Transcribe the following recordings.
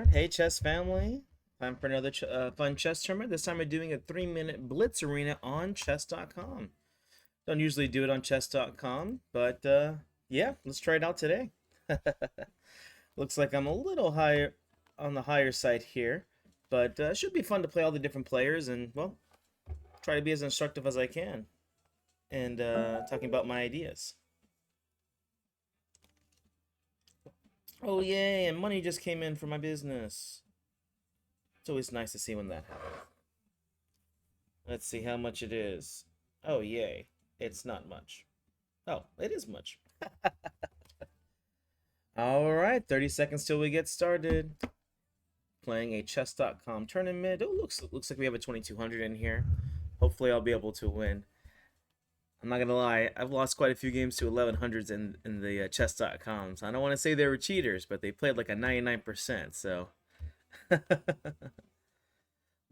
Alright, hey chess family. Time for another fun chess tournament. This time we're doing a 3-minute blitz arena on chess.com. Don't usually do it on chess.com, but yeah, let's try it out today. Looks like I'm a little higher on the higher side here, but it should be fun to play all the different players and, well, try to be as instructive as I can and talking about my ideas. Oh yay, and money just came in for my business. It's always nice to see when that happens. Let's see how much it is. Oh, yay. It's not much. Oh, it is much. All right, 30 seconds till we get started. Playing a chess.com tournament. Oh, looks like we have a 2200 in here. Hopefully I'll be able to win. I'm not gonna lie, I've lost quite a few games to 1100s in the chess.coms. I don't want to say they were cheaters, but they played like a 99%, so...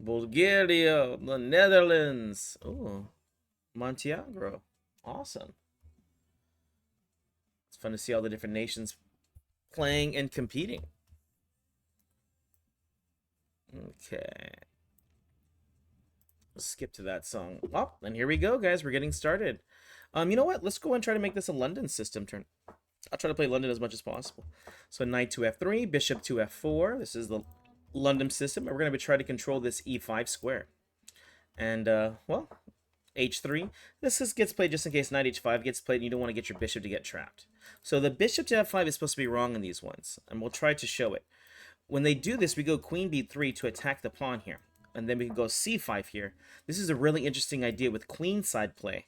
Bulgaria, the Netherlands. Oh, Montenegro. Awesome. It's fun to see all the different nations playing and competing. Okay. Let's skip to that song. Oh, and here we go, guys. We're getting started. You know what? Let's go and try to make this a London system turn. I'll try to play London as much as possible. So knight to f3, bishop to f4. This is the London system, and we're going to try to control this e5 square. And, well, h3. This gets played just in case knight h5 gets played and you don't want to get your bishop to get trapped. So the bishop to f5 is supposed to be wrong in these ones, and we'll try to show it. When they do this, we go queen b3 to attack the pawn here. And then we can go c5 here. This is a really interesting idea with queenside play.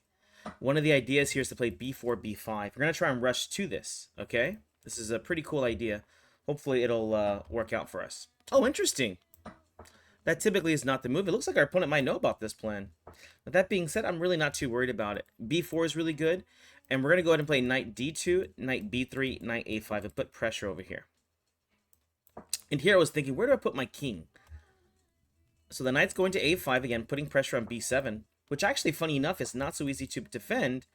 One of the ideas here is to play b4, b5. We're going to try and rush to this, okay? This is a pretty cool idea. Hopefully it'll work out for us. Oh, interesting. That typically is not the move. It looks like our opponent might know about this plan. But that being said, I'm really not too worried about it. b4 is really good. And we're going to go ahead and play knight d2, knight b3, knight a5, and put pressure over here. And here I was thinking, where do I put my king? So the knight's going to a5 again, putting pressure on b7, which actually, funny enough, is not so easy to defend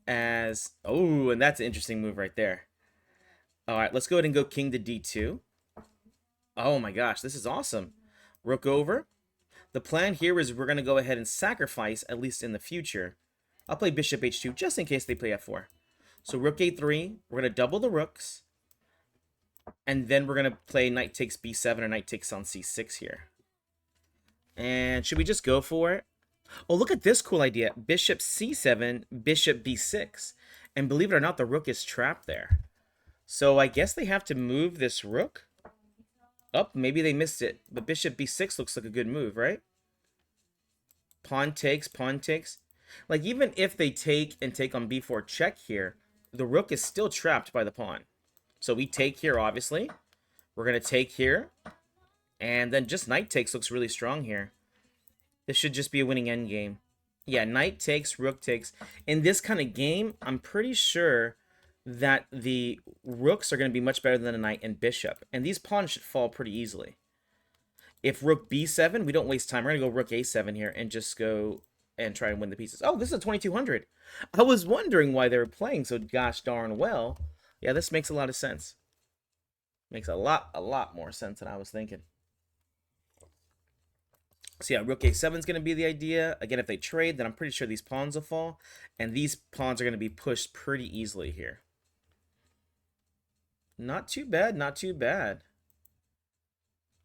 as... Oh, and that's an interesting move right there. All right, let's go ahead and go king to d2. Oh my gosh, this is awesome. Rook over. The plan here is we're going to go ahead and sacrifice, at least in the future. I'll play bishop h2 just in case they play f4. So rook a3, we're going to double the rooks. And then we're going to play knight takes b7 or knight takes on c6 here. And should we just go for it? Oh, look at this cool idea. Bishop c7, bishop b6. And believe it or not, the rook is trapped there. So I guess they have to move this rook. Oh, maybe they missed it. But bishop b6 looks like a good move, right? Pawn takes, pawn takes. Like, even if they take and take on b4 check here, the rook is still trapped by the pawn. So we take here, obviously. We're going to take here. And then just knight takes looks really strong here. This should just be a winning endgame. Yeah, knight takes, rook takes. In this kind of game, I'm pretty sure that the rooks are going to be much better than a knight and bishop. And these pawns should fall pretty easily. If rook b7, we don't waste time. We're going to go rook a7 here and just go and try and win the pieces. Oh, this is a 2200. I was wondering why they were playing so gosh darn well. Yeah, this makes a lot of sense. Makes a lot more sense than I was thinking. So yeah, rook a7 is going to be the idea. Again, if they trade, then I'm pretty sure these pawns will fall. And these pawns are going to be pushed pretty easily here. Not too bad, not too bad.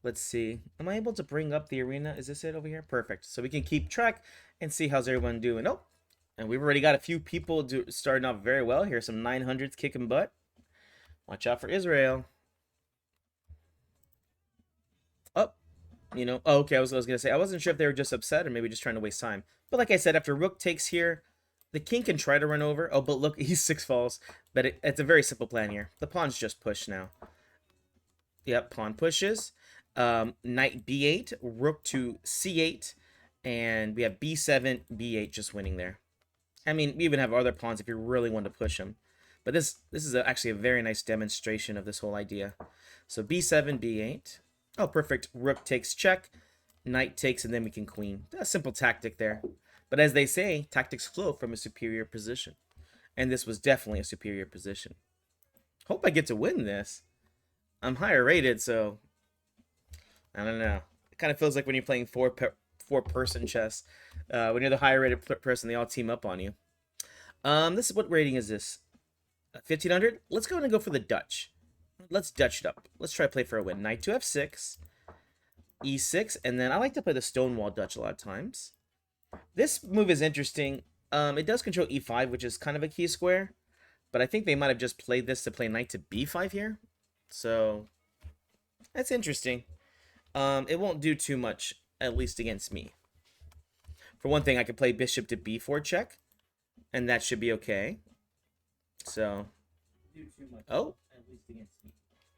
Let's see. Am I able to bring up the arena? Is this it over here? Perfect. So we can keep track and see how's everyone doing. Oh, and we've already got a few people starting off very well here. Some 900s kicking butt. Watch out for Israel. Oh, you know. Oh, okay, I was going to say, I wasn't sure if they were just upset or maybe just trying to waste time. But like I said, after rook takes here, the king can try to run over. Oh, but look, e6 falls. But it's a very simple plan here. The pawn's just push now. Yep, pawn pushes. Knight b8, rook to c8, and we have b7, b8 just winning there. I mean, we even have other pawns if you really want to push them. But this is actually a very nice demonstration of this whole idea. So b7, b8. Oh, perfect. Rook takes check. Knight takes, and then we can queen. A simple tactic there. But as they say, tactics flow from a superior position. And this was definitely a superior position. Hope I get to win this. I'm higher rated, so I don't know. It kind of feels like when you're playing four-person chess. When you're the higher rated person, they all team up on you. This is what rating is this? 1500. Let's go ahead and go for the Dutch. Let's Dutch it up. Let's try to play for a win. Knight to f6, e6, and then I like to play the Stonewall Dutch a lot of times. This move is interesting. It does control e5, which is kind of a key square, but I think they might have just played this to play knight to b5 here. So that's interesting. It won't do too much, at least against me. For one thing, I could play bishop to b4 check, and that should be okay. So, oh,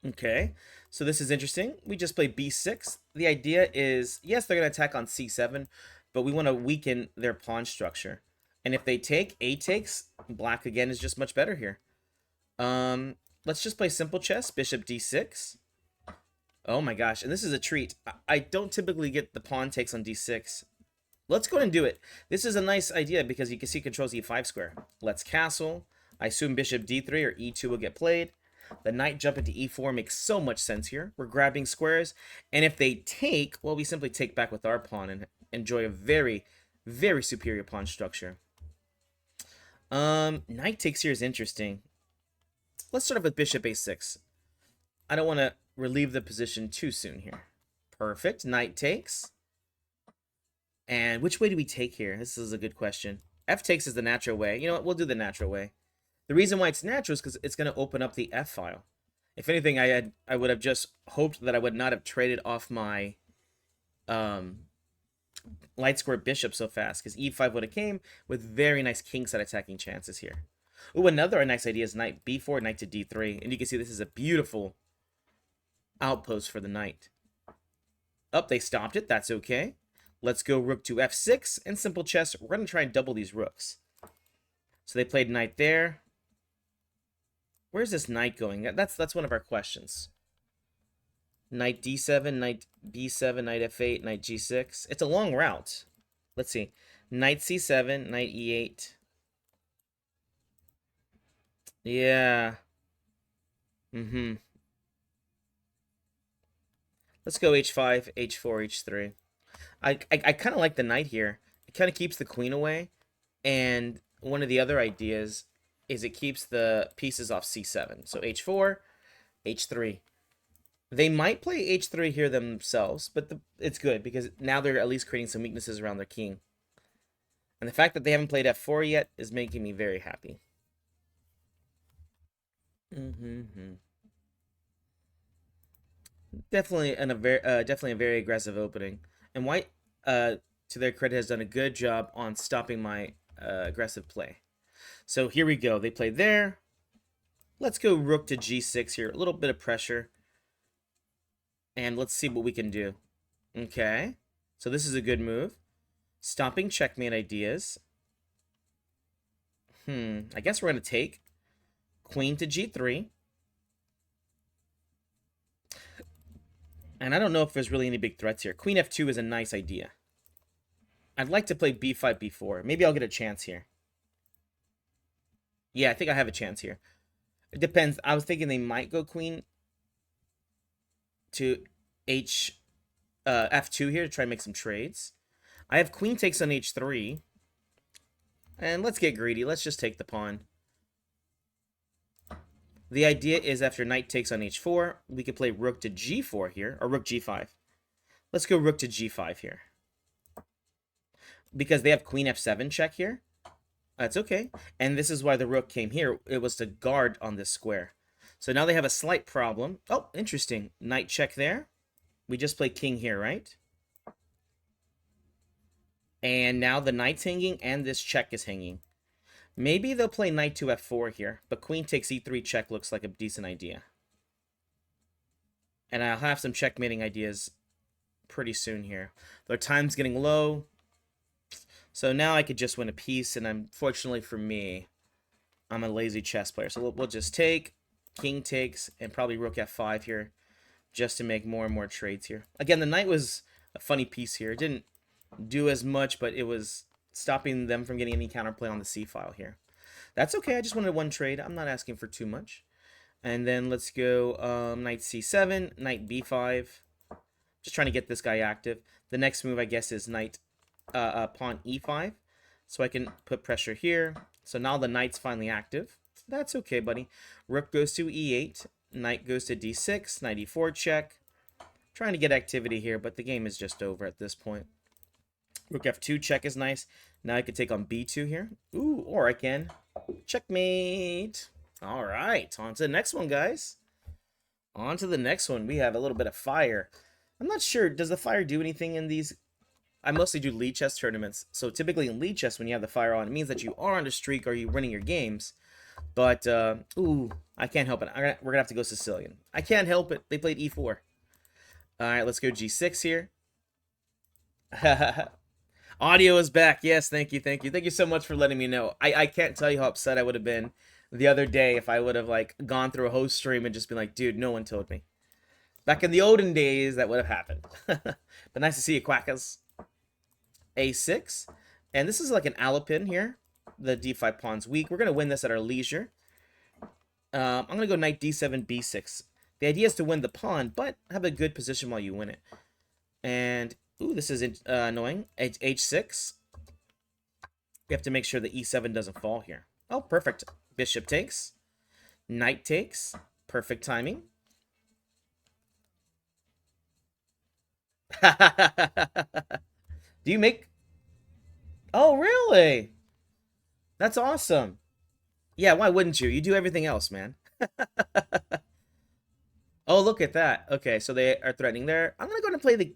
okay. So this is interesting. We just played b6. The idea is, yes, they're going to attack on c7, but we want to weaken their pawn structure. And if they take, a takes, black again is just much better here. Let's just play simple chess, bishop d6. Oh my gosh, and this is a treat. I don't typically get the pawn takes on d6. Let's go ahead and do it. This is a nice idea because you can see it controls e5 square. Let's castle. I assume bishop d3 or e2 will get played. The knight jump into e4 makes so much sense here. We're grabbing squares, and if they take, well, we simply take back with our pawn and enjoy a very, very superior pawn structure. Knight takes here is interesting. Let's start off with bishop a6. I don't want to relieve the position too soon here. Perfect. Knight takes. And which way do we take here? This is a good question. F takes is the natural way. You know what? We'll do the natural way. The reason why it's natural is because it's going to open up the F file. If anything, I would have just hoped that I would not have traded off my light square bishop so fast, because e5 would have came with very nice kingside attacking chances here. Ooh, another nice idea is knight b4, knight to d3. And you can see this is a beautiful outpost for the knight. Up, they stopped it. That's okay. Let's go rook to f6. In simple chess, we're going to try and double these rooks. So they played knight there. Where's this knight going? That's one of our questions. Knight d7, knight b7, knight f8, knight g6. It's a long route. Let's see. Knight c7, knight e8. Yeah. Let's go h5, h4, h3. I kind of like the knight here. It kind of keeps the queen away. And one of the other ideas is it keeps the pieces off c7. So h4, h3. They might play h3 here themselves, but it's good because now they're at least creating some weaknesses around their king. And the fact that they haven't played f4 yet is making me very happy. Definitely definitely a very aggressive opening. And White, to their credit, has done a good job on stopping my aggressive play. So here we go. They played there. Let's go rook to g6 here. A little bit of pressure. And let's see what we can do. Okay. So this is a good move. Stopping checkmate ideas. I guess we're going to take queen to g3. And I don't know if there's really any big threats here. Queen f2 is a nice idea. I'd like to play b5, b4. Maybe I'll get a chance here. Yeah, I think I have a chance here. It depends. I was thinking they might go queen to f2 here to try and make some trades. I have queen takes on h3. And let's get greedy. Let's just take the pawn. The idea is after knight takes on h4, we could play rook to g4 here, or rook g5. Let's go rook to g5 here. Because they have queen f7 check here. That's okay. And this is why the rook came here. It was to guard on this square. So now they have a slight problem. Oh, interesting. Knight check there. We just play king here, right? And now the knight's hanging and this check is hanging. Maybe they'll play knight to f4 here, but queen takes e3 check looks like a decent idea. And I'll have some checkmating ideas pretty soon here. Their time's getting low. So now I could just win a piece, and unfortunately for me, I'm a lazy chess player. So we'll just take, king takes, and probably rook f5 here, just to make more and more trades here. Again, the knight was a funny piece here. It didn't do as much, but it was stopping them from getting any counterplay on the c file here. That's okay. I just wanted one trade. I'm not asking for too much. And then let's go knight c7, knight b5. Just trying to get this guy active. The next move, I guess, is knight, pawn e5. So I can put pressure here. So now the knight's finally active. That's okay, buddy. Rook goes to e8. Knight goes to d6. Knight e4 check. Trying to get activity here, but the game is just over at this point. Rook f2 check is nice. Now I could take on b2 here. Ooh, or I can checkmate. All right, on to the next one, guys. On to the next one. We have a little bit of fire. I'm not sure. Does the fire do anything in these? I mostly do lead chess tournaments. So typically in lead chess, when you have the fire on, it means that you are on a streak or you're winning your games. But, ooh, I can't help it. We're going to have to go Sicilian. I can't help it. They played e4. All right, let's go g6 here. Audio is back. Yes, thank you, thank you. Thank you so much for letting me know. I can't tell you how upset I would have been the other day if I would have, like, gone through a whole stream and just been like, dude, no one told me. Back in the olden days, that would have happened. But nice to see you, Quackers. a6. And this is like an Alapin here. The d5 pawn's weak. We're going to win this at our leisure. I'm going to go knight d7, b6. The idea is to win the pawn, but have a good position while you win it. And, ooh, this is annoying. h6. We have to make sure the e7 doesn't fall here. Oh, perfect. Bishop takes. Knight takes. Perfect timing. Do you make... Oh, really? That's awesome. Yeah, why wouldn't you? You do everything else, man. Oh, look at that. Okay, so they are threatening there. I'm going to go and play the...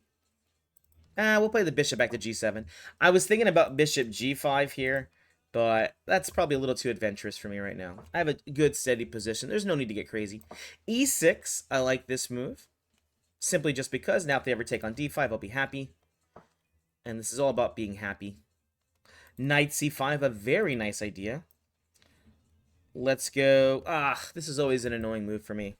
we'll play the bishop back to g7. I was thinking about bishop g5 here, but that's probably a little too adventurous for me right now. I have a good, steady position. There's no need to get crazy. e6, I like this move. Simply just because now if they ever take on d5, I'll be happy. And this is all about being happy. Knight c5, a very nice idea. Let's go... this is always an annoying move for me.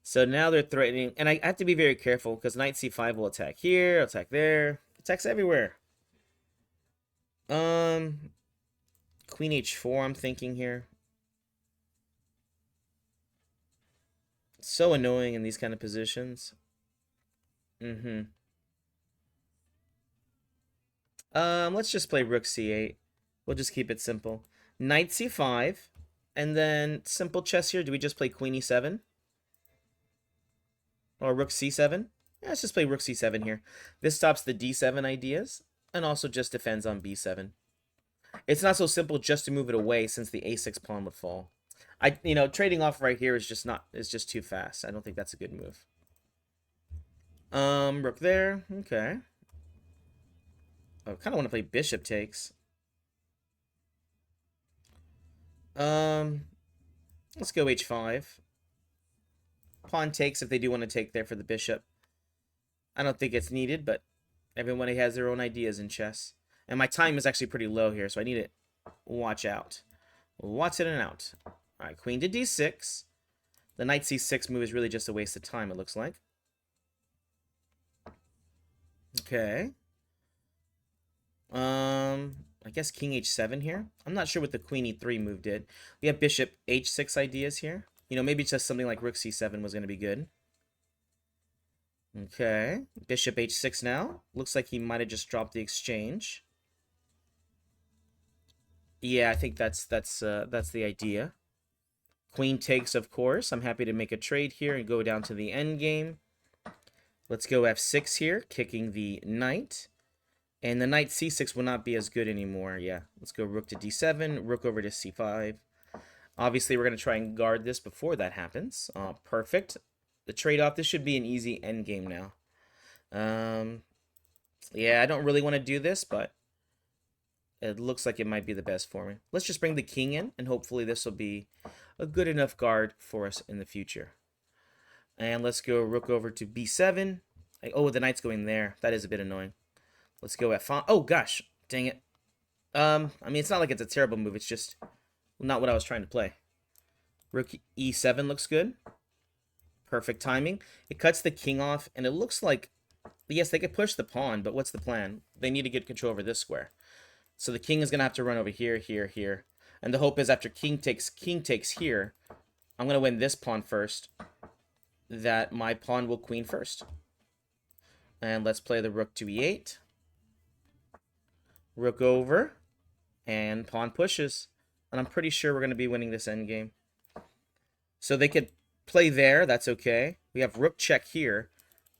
So now they're threatening, and I have to be very careful because knight c5 will attack here, attack there, attacks everywhere. Queen h4, I'm thinking here. So annoying in these kind of positions. Let's just play rook c8. We'll just keep it simple. Knight c5, and then simple chess here. Do we just play queen e7? Or rook c7? Yeah, let's just play rook c7 here. This stops the d7 ideas, and also just defends on b7. It's not so simple just to move it away since the a6 pawn would fall. Trading off right here is just too fast. I don't think that's a good move. Rook there. Okay. I kind of want to play bishop takes. Let's go h5. Pawn takes if they do want to take there for the bishop. I don't think it's needed, but everybody has their own ideas in chess. And my time is actually pretty low here, so I need to watch out. Watch it and out. Alright, queen to d6. The knight c6 move is really just a waste of time, it looks like. Okay. I guess king h7 here. I'm not sure what the queen e3 move did. We have bishop h6 ideas here. Maybe just something like rook c7 was going to be good. Okay. Bishop h6 now. Looks like he might have just dropped the exchange. Yeah, I think that's the idea. Queen takes, of course. I'm happy to make a trade here and go down to the endgame. Let's go f6 here, kicking the knight. And the knight c6 will not be as good anymore. Yeah, let's go rook to d7, rook over to c5. Obviously, we're going to try and guard this before that happens. Perfect. The trade-off, this should be an easy endgame now. Yeah, I don't really want to do this, but it looks like it might be the best for me. Let's just bring the king in, and hopefully this will be a good enough guard for us in the future. And let's go rook over to b7. Oh, the knight's going there. That is a bit annoying. Let's go f5. Oh, gosh. Dang it. I mean, it's not like it's a terrible move. It's just not what I was trying to play. Rook e7 looks good. Perfect timing. It cuts the king off, and it looks like, yes, they could push the pawn, but what's the plan? They need to get control over this square. So the king is going to have to run over here, here, here. And the hope is after king takes here, I'm going to win this pawn first, that my pawn will queen first. And let's play the rook to e8. Rook over. And pawn pushes. And I'm pretty sure we're going to be winning this endgame. So they could play there. That's okay. We have rook check here.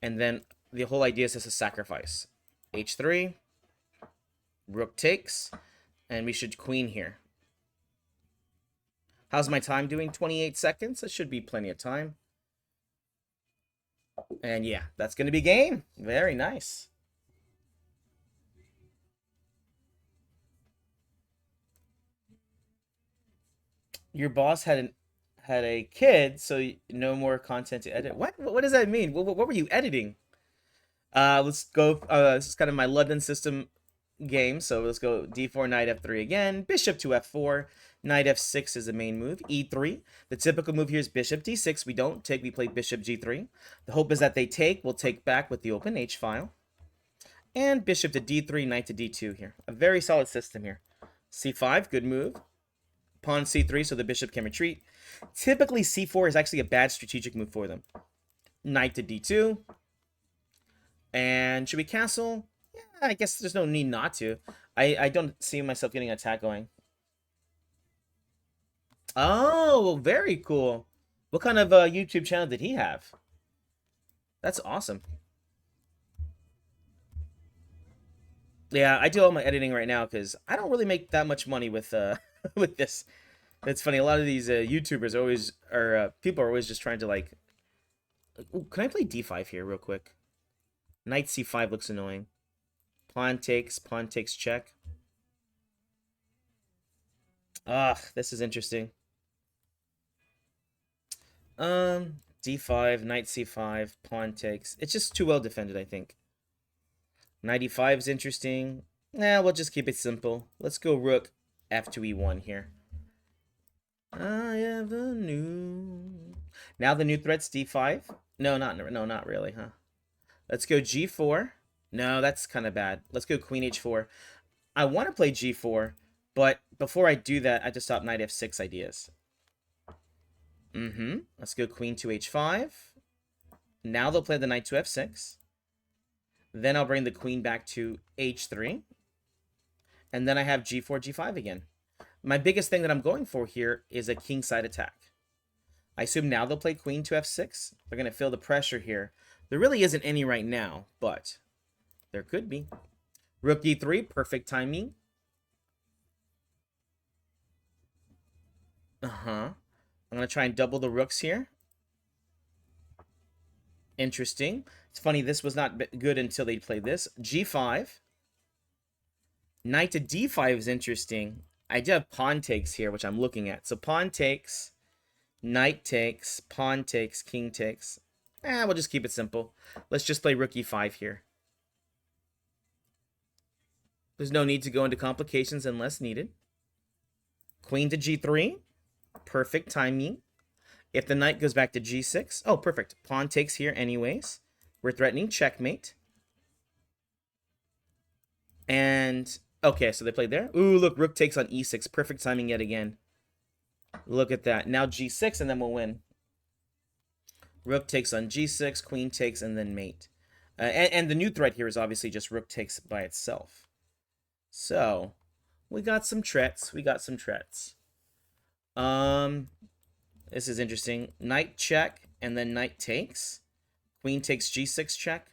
And then the whole idea is just a sacrifice. h3. Rook takes. And we should queen here. How's my time doing? 28 seconds. That should be plenty of time. And yeah, that's going to be game. Very nice. Your boss had a kid, so no more content to edit. What does that mean? What were you editing? Let's go. This is kind of my London system game, so let's go d4, knight f3 again. Bishop to f4. Knight f6 is the main move. e3. The typical move here is bishop d6. We don't take. We play bishop g3. The hope is that they take. We'll take back with the open h file. And bishop to d3, knight to d2 here. A very solid system here. c5, good move. Pawn c3 so the bishop can retreat. Typically, c4 is actually a bad strategic move for them. Knight to d2. And should we castle? Yeah, I guess there's no need not to. I don't see myself getting an attack going. Oh, very cool. What kind of YouTube channel did he have? That's awesome. Yeah, I do all my editing right now because I don't really make that much money with with this. It's funny. A lot of these YouTubers always people are always just trying to like. Ooh, can I play d5 here real quick? Knight c5 looks annoying. Pawn takes check. Ugh, this is interesting. D5, knight c5, pawn takes. It's just too well defended, I think. Knight e5 is interesting. Nah, we'll just keep it simple. Let's go rook f to e1 here. I ever knew. Now the new threat's d5. No, not really, huh? Let's go g4. No, that's kind of bad. Let's go queen h4. I want to play g4, but before I do that, I have to stop knight f6 ideas. Let's go queen to h5. Now they'll play the knight to f6. Then I'll bring the queen back to h3. And then I have g4, g5 again. My biggest thing that I'm going for here is a kingside attack. I assume now they'll play queen to f6. They're going to feel the pressure here. There really isn't any right now, but there could be. Rook e3, perfect timing. I'm going to try and double the rooks here. Interesting. It's funny, this was not good until they played this. g5. Knight to d5 is interesting. I do have pawn takes here, which I'm looking at. So pawn takes, knight takes, pawn takes, king takes. We'll just keep it simple. Let's just play rook e5 here. There's no need to go into complications unless needed. Queen to g3. Perfect timing. If the knight goes back to g6. Oh, perfect. Pawn takes here anyways. We're threatening checkmate. And, okay, so they played there. Ooh, look, rook takes on e6. Perfect timing yet again. Look at that. Now g6, and then we'll win. Rook takes on g6, queen takes, and then mate. And the new threat here is obviously just rook takes by itself. So, we got some threats. This is interesting. Knight check, and then knight takes. Queen takes g6 check.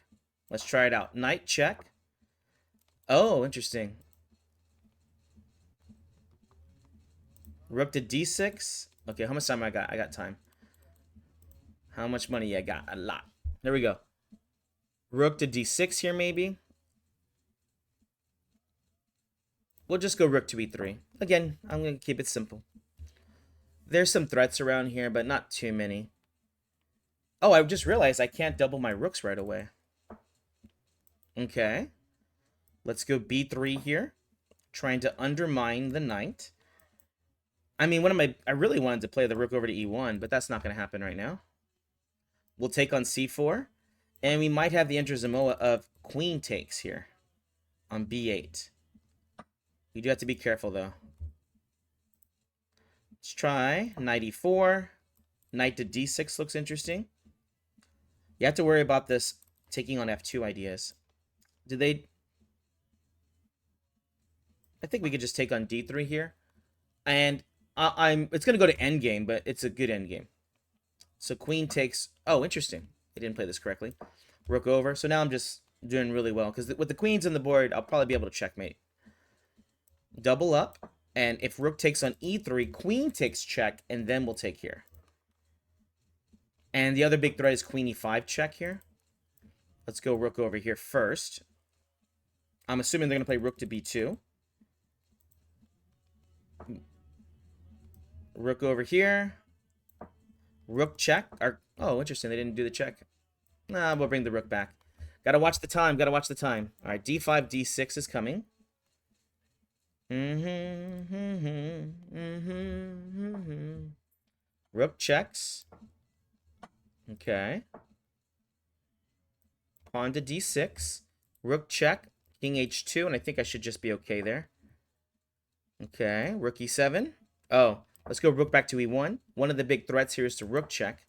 Let's try it out. Knight check. Oh, interesting. Rook to d6. Okay, how much time I got? I got time. How much money I got? A lot. There we go. Rook to d6 here, maybe. We'll just go rook to e3. Again, I'm going to keep it simple. There's some threats around here, but not too many. Oh, I just realized I can't double my rooks right away. Okay. Let's go b3 here. Trying to undermine the knight. I mean, I really wanted to play the rook over to e1, but that's not going to happen right now. We'll take on c4. And we might have the Inter-Samoa of queen takes here on b8. You do have to be careful, though. Let's try knight e4. Knight to d6 looks interesting. You have to worry about this taking on f2 ideas. Did they... I think we could just take on d3 here. And it's going to go to endgame, but it's a good endgame. So queen takes... Oh, interesting. I didn't play this correctly. Rook over. So now I'm just doing really well. Because with the queens on the board, I'll probably be able to checkmate. Double up. And if rook takes on e3, queen takes check, and then we'll take here. And the other big threat is queen e5 check here. Let's go rook over here first. I'm assuming they're going to play rook to b2. Rook over here. Rook check. Oh, interesting. They didn't do the check. Nah, we'll bring the rook back. Gotta watch the time. Gotta watch the time. All right, d5, d6 is coming. Rook checks. Okay. Pawn to d6. Rook check. King h2, and I think I should just be okay there. Okay, rook e7. Oh, let's go rook back to e1. One of the big threats here is to rook check.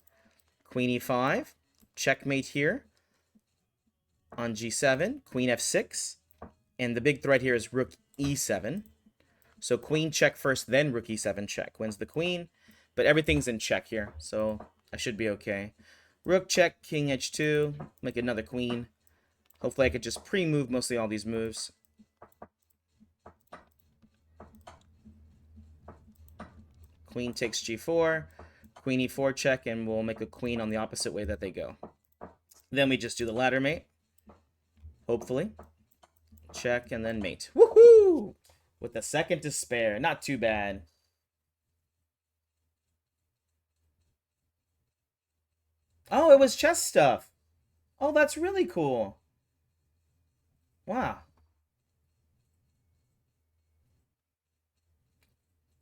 Queen e5. Checkmate here on g7. Queen f6. And the big threat here is rook e7. So queen check first, then rook e7 check. Wins the queen, but everything's in check here, so I should be okay. Rook check, king h2, make another queen. Hopefully I could just pre-move mostly all these moves. Queen takes g4, queen e4 check, and we'll make a queen on the opposite way that they go. Then we just do the ladder mate. Hopefully. Check, and then mate. Woohoo! With a second to spare. Not too bad. Oh, it was chess stuff. Oh, that's really cool. Wow.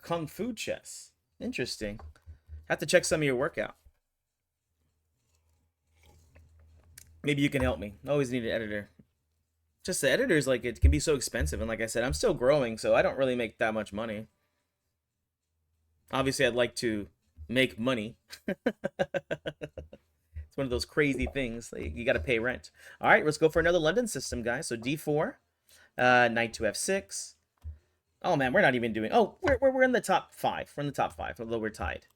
Kung Fu chess. Interesting. Have to check some of your workout. Maybe you can help me. Always need an editor. Just the editors, like, it can be so expensive. And like I said, I'm still growing, so I don't really make that much money. Obviously, I'd like to make money. It's one of those crazy things. Like, you got to pay rent. All right, let's go for another London system, guys. So d4, knight to f6. Oh, man, we're not even doing... Oh, we're in the top 5. We're in the top 5, although we're tied.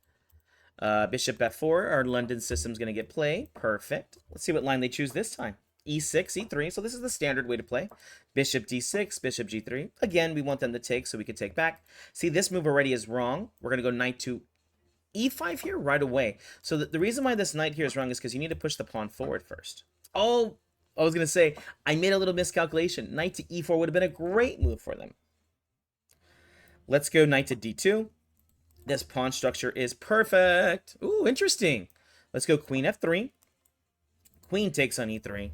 Bishop f4. Our London system's going to get played. Perfect. Let's see what line they choose this time. e6, e3. So this is the standard way to play. Bishop d6, bishop g3. Again, we want them to take so we can take back. See, this move already is wrong. We're going to go knight to e5 here right away. So the reason why this knight here is wrong is because you need to push the pawn forward first. Oh, I was going to say, I made a little miscalculation. Knight to e4 would have been a great move for them. Let's go knight to d2. This pawn structure is perfect. Ooh, interesting. Let's go queen f3. Queen takes on e3.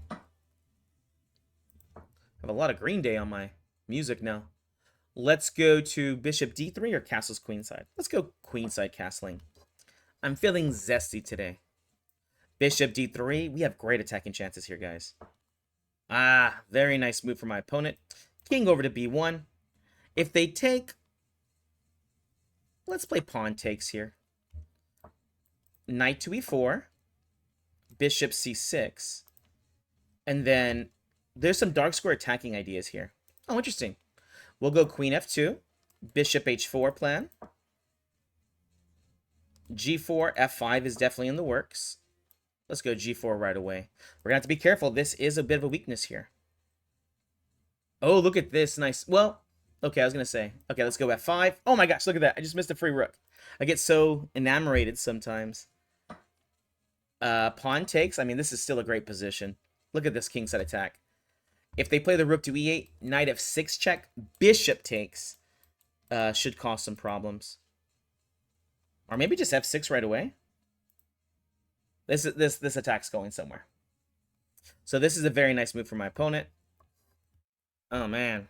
I have a lot of Green Day on my music now. Let's go to bishop d3 or castles queenside. Let's go queenside castling. I'm feeling zesty today. Bishop d3. We have great attacking chances here, guys. Ah, very nice move for my opponent. King over to b1. If they take... Let's play pawn takes here. Knight to e4. Bishop c6. And then there's some dark square attacking ideas here. Oh, interesting. We'll go queen f2. Bishop h4 plan. g4, f5 is definitely in the works. Let's go g4 right away. We're going to have to be careful. This is a bit of a weakness here. Oh, look at this. Nice. Well, okay, I was going to say. Okay, let's go f5. Oh my gosh, look at that. I just missed a free rook. I get so enamored sometimes. Pawn takes. I mean, this is still a great position. Look at this kingside attack. If they play the rook to e8, knight f6 check, bishop takes, should cause some problems. Or maybe just f6 right away. This attack's going somewhere. So this is a very nice move for my opponent. Oh, man.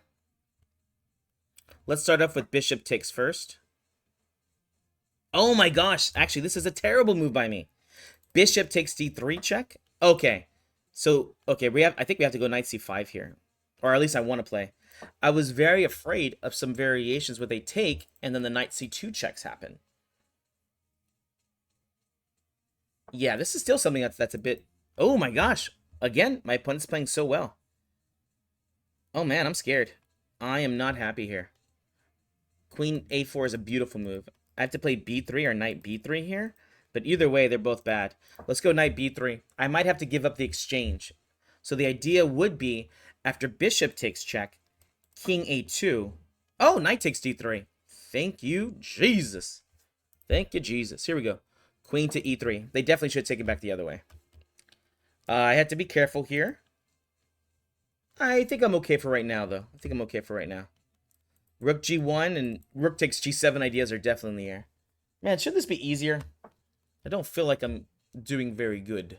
Let's start off with bishop takes first. Oh, my gosh. Actually, this is a terrible move by me. Bishop takes d3 check. Okay. So, okay, I think we have to go knight c5 here. Or at least I want to play. I was very afraid of some variations where they take, and then the knight c2 checks happen. Yeah, this is still something that's a bit... Oh my gosh. Again, my opponent's playing so well. Oh man, I'm scared. I am not happy here. Queen a4 is a beautiful move. I have to play b3 or knight b3 here. But either way, they're both bad. Let's go knight b3. I might have to give up the exchange. So the idea would be, after bishop takes check, king a2. Oh, knight takes d3. Thank you, Jesus. Thank you, Jesus. Here we go. Queen to e3. They definitely should take it back the other way. I had to be careful here. I think I'm okay for right now, though. I think I'm okay for right now. Rook g1 and rook takes g7 ideas are definitely in the air. Man, should this be easier? I don't feel like I'm doing very good.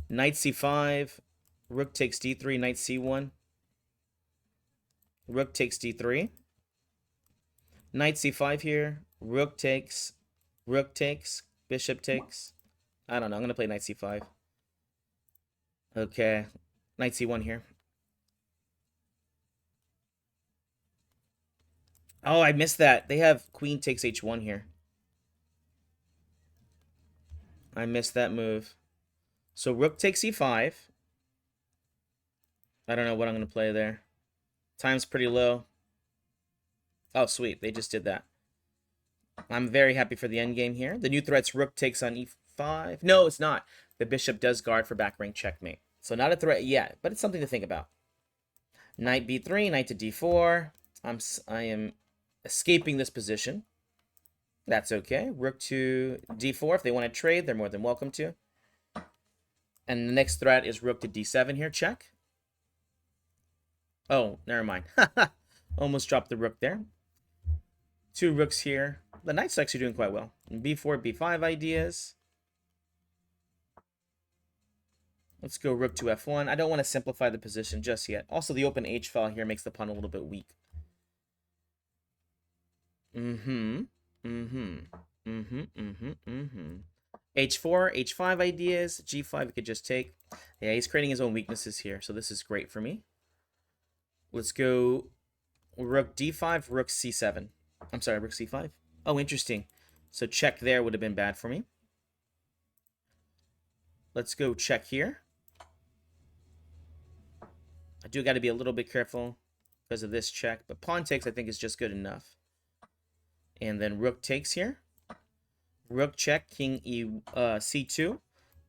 Knight c5. Rook takes d3. Knight c1. Rook takes d3. Knight c5 here. Rook takes. Rook takes. Bishop takes. I don't know. I'm going to play knight c5. Okay. Knight c1 here. Oh, I missed that. They have queen takes h1 here. I missed that move. So rook takes e5. I don't know what I'm going to play there. Time's pretty low. Oh, sweet. They just did that. I'm very happy for the endgame here. The new threat's rook takes on e5. No, it's not. The bishop does guard for back rank checkmate. So not a threat yet, but it's something to think about. Knight b3, knight to d4. I am escaping this position. That's okay. Rook to d4. If they want to trade, they're more than welcome to. And the next threat is rook to d7 here. Check. Oh, never mind. Almost dropped the rook there. Two rooks here. The knight's actually doing quite well. b4, b5 ideas. Let's go rook to f1. I don't want to simplify the position just yet. Also, the open h file here makes the pawn a little bit weak. h4, h5 ideas. g5 we could just take. Yeah, he's creating his own weaknesses here, so this is great for me. Let's go rook d5, rook c7. I'm sorry, rook c5. Oh, interesting. So check there would have been bad for me. Let's go check here. I do got to be a little bit careful because of this check, but pawn takes I think is just good enough. And then rook takes here. Rook check, king c2.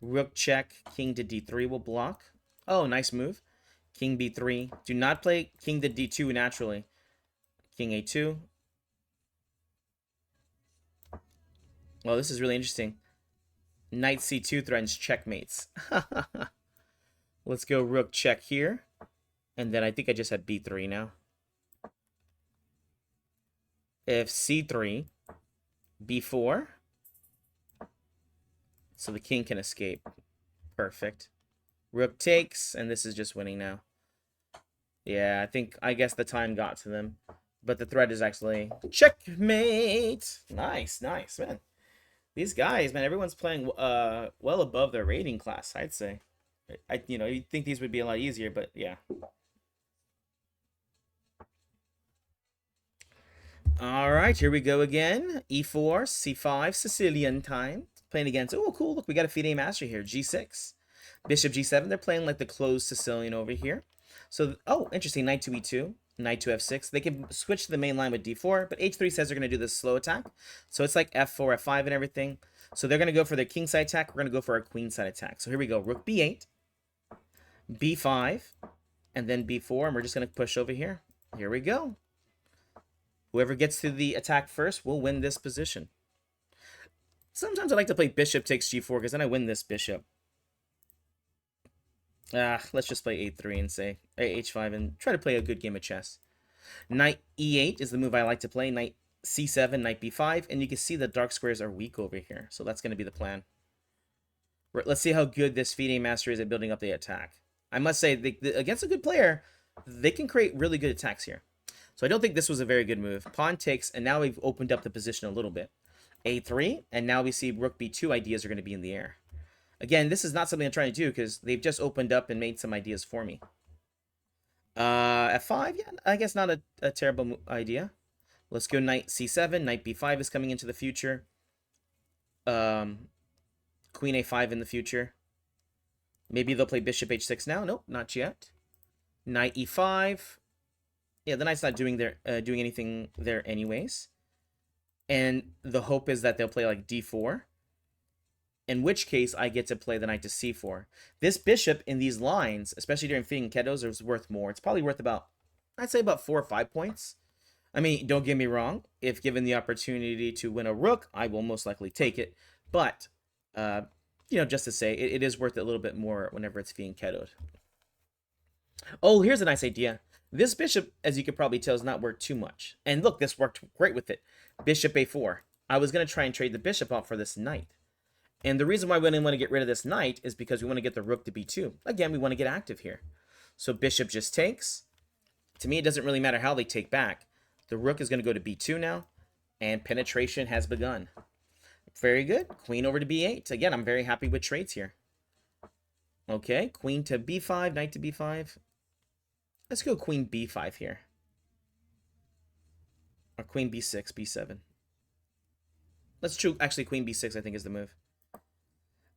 Rook check, king to d3 will block. Oh, nice move. King b3. Do not play king to d2 naturally. King a2. Well, this is really interesting. Knight c2 threatens checkmates. Let's go rook check here. And then I think I just had b3 now. If c3, b4. So the king can escape. Perfect. Rook takes, and this is just winning now. Yeah, I guess the time got to them. But the threat is actually checkmate. Nice, nice, man. These guys, man, everyone's playing well above their rating class, I'd say. You'd think these would be a lot easier, but yeah. All right, here we go again. E4, C5, Sicilian time. Playing against, oh, cool, look, we got a FIDE master here, G6. Bishop G7, they're playing like the closed Sicilian over here. So, oh, interesting, knight to E2, knight to F6. They can switch to the main line with D4, but H3 says they're going to do this slow attack. So it's like F4, F5 and everything. So they're going to go for their king side attack. We're going to go for our queen side attack. So here we go, rook B8, B5, and then B4, and we're just going to push over here. Here we go. Whoever gets to the attack first will win this position. Sometimes I like to play bishop takes g4 because then I win this bishop. Let's just play a3 and say h5 and try to play a good game of chess. Knight e8 is the move I like to play. Knight c7, knight b5, and you can see the dark squares are weak over here. So that's going to be the plan. Let's see how good this FIDE master is at building up the attack. I must say, against a good player, they can create really good attacks here. So I don't think this was a very good move. Pawn takes, and now we've opened up the position a little bit. A3, and now we see rook b2 ideas are going to be in the air. Again, this is not something I'm trying to do because they've just opened up and made some ideas for me. F5, yeah, I guess not a terrible idea. Let's go knight c7. Knight b5 is coming into the future. Queen a5 in the future. Maybe they'll play bishop h6 now. Nope, not yet. Knight e5. Yeah, the knight's not doing anything there anyways. And the hope is that they'll play like d4. In which case, I get to play the knight to c4. This bishop in these lines, especially during feeding ketos, is worth more. It's probably worth about, I'd say about 4 or 5 points. I mean, don't get me wrong. If given the opportunity to win a rook, I will most likely take it. But, just to say, it is worth it a little bit more whenever it's being ketoed. Oh, here's a nice idea. This bishop, as you could probably tell, is not worth too much. And look, this worked great with it. Bishop a4. I was going to try and trade the bishop out for this knight. And the reason why we didn't want to get rid of this knight is because we want to get the rook to b2. Again, we want to get active here. So bishop just takes. To me, it doesn't really matter how they take back. The rook is going to go to b2 now, and penetration has begun. Very good. Queen over to b8. Again, I'm very happy with trades here. Okay, queen to b5, knight to b5. Let's go queen b5 here. Or queen b6, b7. Let's choose, actually, queen b6 I think is the move.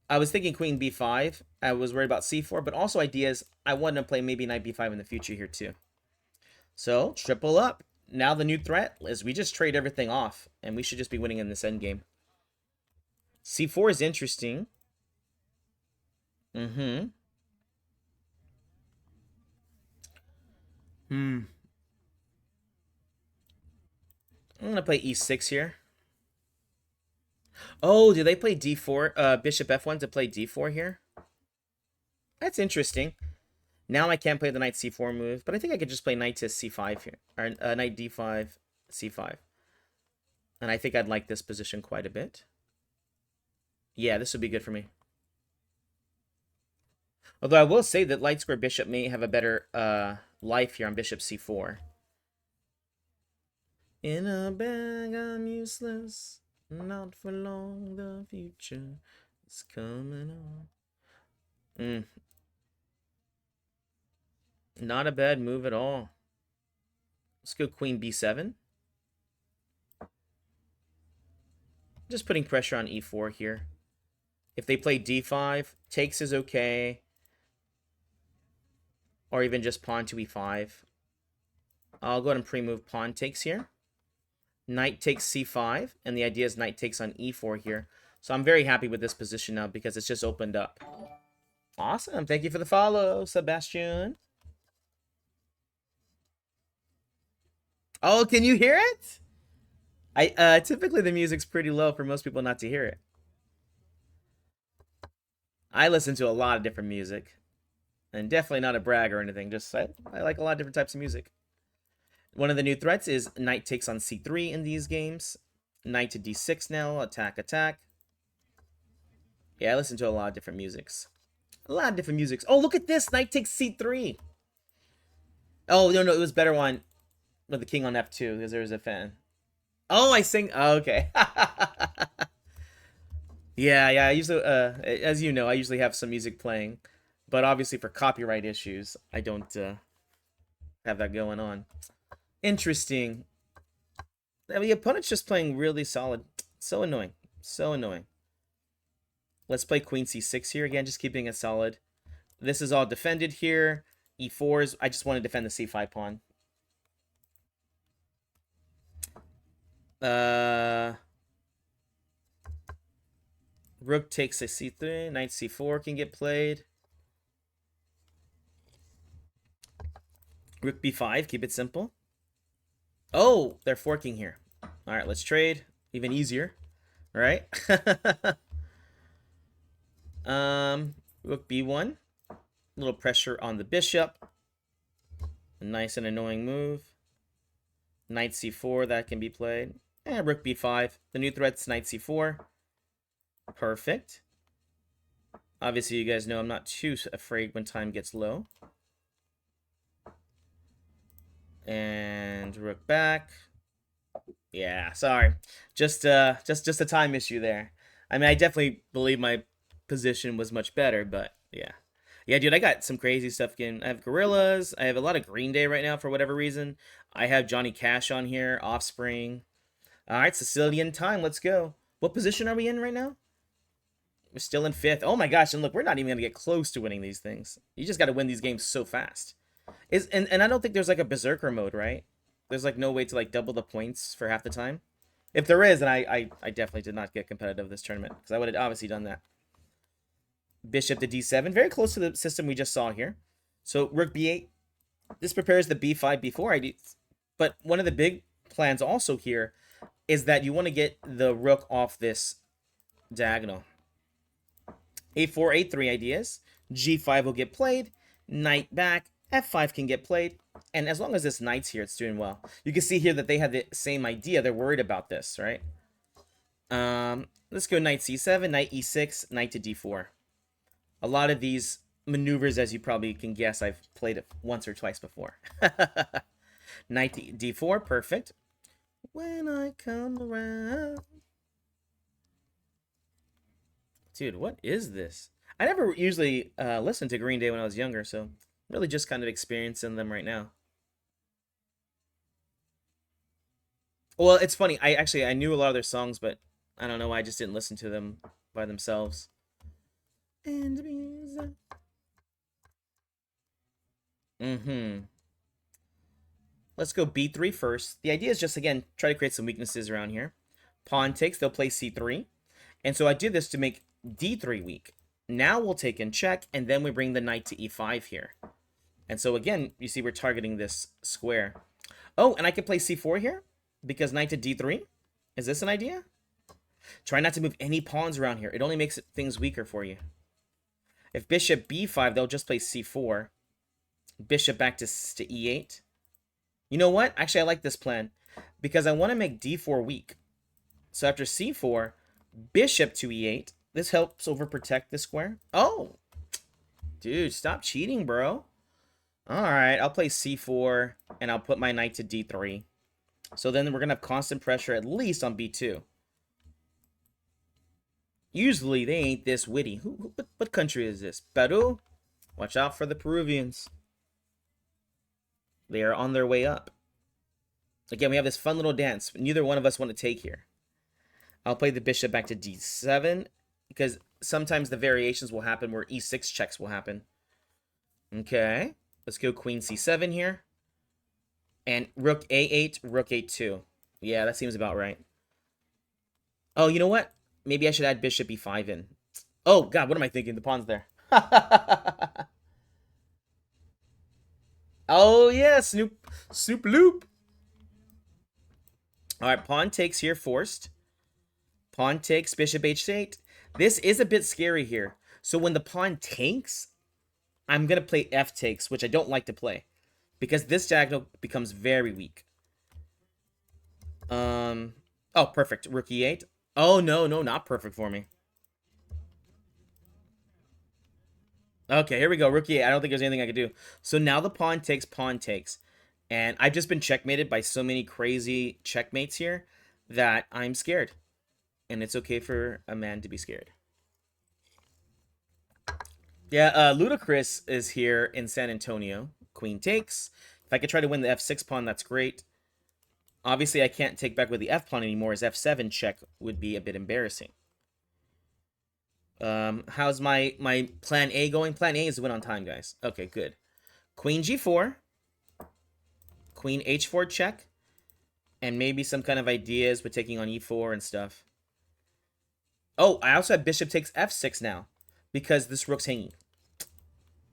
I was thinking queen b5. I was worried about c4, but also ideas. I wanted to play maybe knight b5 in the future here too. So, triple up. Now the new threat is we just trade everything off, and we should just be winning in this endgame. c4 is interesting. I'm going to play e6 here. Oh, do they play d4? Bishop f1 to play d4 here? That's interesting. Now I can't play the knight c4 move, but I think I could just play knight to c5 here. Or knight d5, c5. And I think I'd like this position quite a bit. Yeah, this would be good for me. Although I will say that light square bishop may have a better life here on bishop c4. In a bag I'm useless. Not for long, the future is coming on. Not a bad move at all. Let's go queen b7. Just putting pressure on e4 here. If they play d5, takes is okay. Or even just pawn to e5. I'll go ahead and pre-move pawn takes here. Knight takes c5, and the idea is knight takes on e4 here. So I'm very happy with this position now because it's just opened up. Awesome. Thank you for the follow, Sebastian. Oh, can you hear it? Typically the music's pretty low for most people not to hear it. I listen to a lot of different music. And definitely not a brag or anything. Just I like a lot of different types of music. One of the new threats is knight takes on c3 in these games. Knight to d6 now. Attack, attack. Yeah, I listen to a lot of different musics. A lot of different musics. Oh, look at this. Knight takes c3. Oh, no, it was better one with the king on f2 because there was a fan. Oh, I sing. Oh, okay. yeah. I usually, as you know, I usually have some music playing. But obviously for copyright issues, I don't have that going on. Interesting. Now, the opponent's just playing really solid. So annoying. So annoying. Let's play queen c6 here. Again, just keeping it solid. This is all defended here. e4s. I just want to defend the c5 pawn. Rook takes a c3. Knight c4 can get played. Rook b5. Keep it simple. Oh, they're forking here. All right, let's trade. Even easier. All right. Rook b1. A little pressure on the bishop. A nice and annoying move. Knight c4, that can be played. And rook b5. The new threat's knight c4. Perfect. Obviously, you guys know I'm not too afraid when time gets low. And rook back. Yeah, sorry. Just a time issue there. I mean, I definitely believe my position was much better, but yeah. Yeah, dude, I got some crazy stuff again. I have Gorillas. I have a lot of Green Day right now for whatever reason. I have Johnny Cash on here, Offspring. All right, Sicilian time. Let's go. What position are we in right now? We're still in 5th. Oh my gosh, and look, we're not even going to get close to winning these things. You just got to win these games so fast. And I don't think there's like a berserker mode, right? There's like no way to like double the points for half the time. If there is, then I definitely did not get competitive this tournament, because I would have obviously done that. Bishop to d7, very close to the system we just saw here. So rook b8. This prepares the b5, b4 ideas. But one of the big plans also here is that you want to get the rook off this diagonal. a4, a3 ideas. g5 will get played. Knight back. f5 can get played. And as long as this knight's here, it's doing well. You can see here that they had the same idea. They're worried about this, right? Let's go knight c7, knight e6, knight to d4. A lot of these maneuvers, as you probably can guess, I've played it once or twice before. Knight to d4, perfect. When I come around. Dude, what is this? I never usually listened to Green Day when I was younger, so really just kind of experiencing them right now. Well, it's funny. I knew a lot of their songs, but I don't know why I just didn't listen to them by themselves. Let's go b3 first. The idea is just, again, try to create some weaknesses around here. Pawn takes, they'll play c3. And so I did this to make d3 weak. Now we'll take in check, and then we bring the knight to e5 here. And so again, you see we're targeting this square. Oh, and I can play c4 here, because knight to d3. Is this an idea? Try not to move any pawns around here. It only makes things weaker for you. If bishop b5, they'll just play c4. Bishop back to e8. You know what? Actually, I like this plan, because I want to make d4 weak. So after c4, bishop to e8. This helps overprotect the square. Oh! Dude, stop cheating, bro. Alright, I'll play c4, and I'll put my knight to d3. So then we're going to have constant pressure at least on b2. Usually, they ain't this witty. What country is this? Peru? Watch out for the Peruvians. They are on their way up. Again, we have this fun little dance. Neither one of us want to take here. I'll play the bishop back to d7, because sometimes the variations will happen where e6 checks will happen. Okay. Let's go queen c7 here. And rook a8, rook a2. Yeah, that seems about right. Oh, you know what? Maybe I should add bishop e5 in. Oh, God, what am I thinking? The pawn's there. Oh, yeah, Snoop Loop. All right, pawn takes here, forced. Pawn takes, bishop h8. This is a bit scary here. So when the pawn takes, I'm going to play f takes, which I don't like to play, because this diagonal becomes very weak. Oh, perfect. Rook e8. Oh, no, not perfect for me. Okay, here we go. Rook e8. I don't think there's anything I can do. So now the pawn takes. And I've just been checkmated by so many crazy checkmates here that I'm scared. And it's okay for a man to be scared. Yeah, Ludacris is here in San Antonio. Queen takes. If I could try to win the f6 pawn, that's great. Obviously, I can't take back with the f pawn anymore, as f7 check would be a bit embarrassing. How's my plan A going? Plan A is to win on time, guys. Okay, good. Queen g4. Queen h4 check. And maybe some kind of ideas with taking on e4 and stuff. Oh, I also have bishop takes f6 now, because this rook's hanging.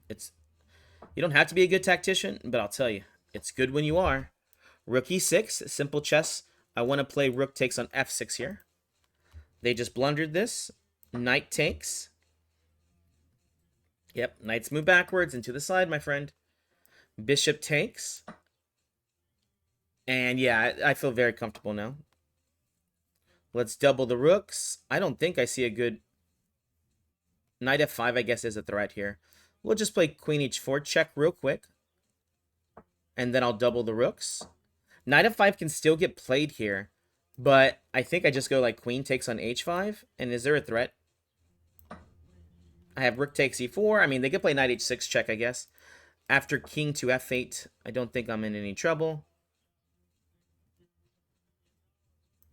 You don't have to be a good tactician, but I'll tell you, it's good when you are. Rook e6, simple chess. I want to play rook takes on f6 here. They just blundered this. Knight takes. Yep, knights move backwards and to the side, my friend. Bishop takes. And yeah, I feel very comfortable now. Let's double the rooks. I don't think I see a good... Knight f5, I guess, is a threat here. We'll just play queen h4 check real quick. And then I'll double the rooks. Knight f5 can still get played here. But I think I just go like queen takes on h5. And is there a threat? I have rook takes e4. I mean, they could play knight h6 check, I guess. After king to f8, I don't think I'm in any trouble.